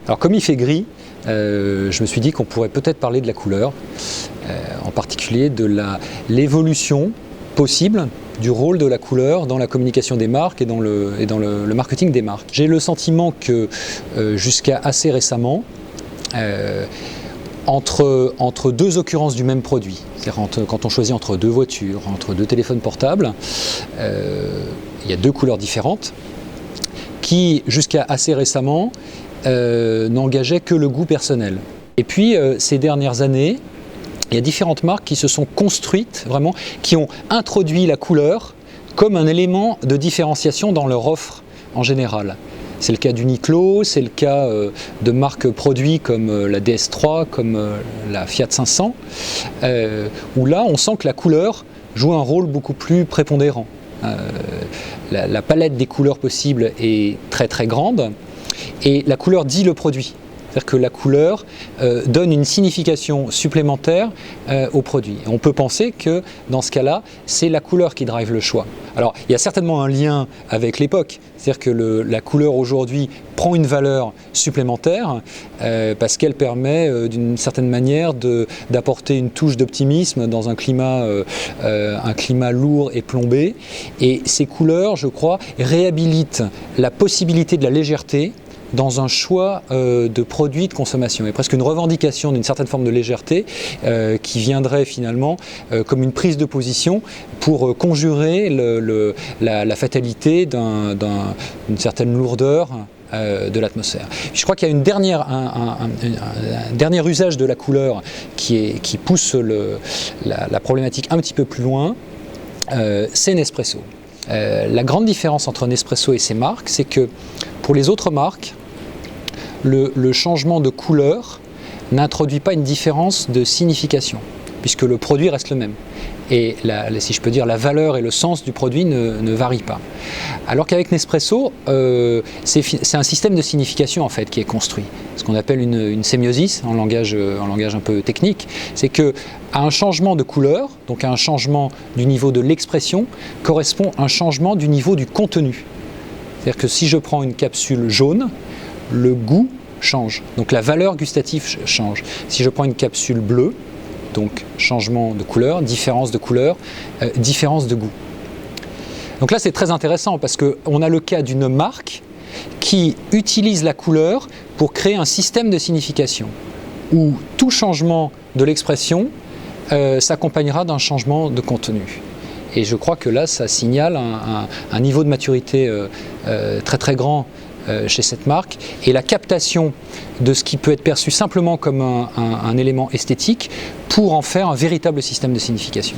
Alors comme il fait gris, je me suis dit qu'on pourrait peut-être parler de la couleur, en particulier de l'évolution possible du rôle de la couleur dans la communication des marques et dans le marketing des marques. J'ai le sentiment que jusqu'à assez récemment, entre deux occurrences du même produit, c'est-à-dire quand on choisit entre deux voitures, entre deux téléphones portables, il y a deux couleurs différentes qui, jusqu'à assez récemment, n'engageaient que le goût personnel. Et puis, ces dernières années, il y a différentes marques qui se sont construites, vraiment, qui ont introduit la couleur comme un élément de différenciation dans leur offre en général. C'est le cas d'Uniqlo, c'est le cas de marques produits comme la DS3, comme la Fiat 500, où là on sent que la couleur joue un rôle beaucoup plus prépondérant. La palette des couleurs possibles est très très grande et la couleur dit le produit. C'est-à-dire que la couleur donne une signification supplémentaire au produit. Et on peut penser que dans ce cas-là, c'est la couleur qui drive le choix. Alors, il y a certainement un lien avec l'époque. C'est-à-dire que la couleur aujourd'hui prend une valeur supplémentaire parce qu'elle permet d'une certaine manière d'apporter une touche d'optimisme dans un climat lourd et plombé. Et ces couleurs, je crois, réhabilitent la possibilité de la légèreté dans un choix de produits de consommation. Il y a presque une revendication d'une certaine forme de légèreté qui viendrait finalement comme une prise de position pour conjurer la fatalité d'une certaine lourdeur de l'atmosphère. Je crois qu'il y a un dernier usage de la couleur qui pousse la problématique un petit peu plus loin, c'est Nespresso. La grande différence entre Nespresso et ses marques, c'est que pour les autres marques, le changement de couleur n'introduit pas une différence de signification, puisque le produit reste le même. Et si je peux dire, la valeur et le sens du produit ne varient pas. Alors qu'avec Nespresso, c'est un système de signification en fait qui est construit. Ce qu'on appelle une sémiosis en langage un peu technique, c'est que à un changement de couleur, donc à un changement du niveau de l'expression, correspond un changement du niveau du contenu. C'est-à-dire que si je prends une capsule jaune, le goût change, donc la valeur gustative change. Si je prends une capsule bleue, donc changement de couleur, différence de couleur, différence de goût. Donc là c'est très intéressant parce qu'on a le cas d'une marque qui utilise la couleur pour créer un système de signification où tout changement de l'expression s'accompagnera d'un changement de contenu. Et je crois que là ça signale un niveau de maturité très très grand chez cette marque et la captation de ce qui peut être perçu simplement comme un élément esthétique pour en faire un véritable système de signification.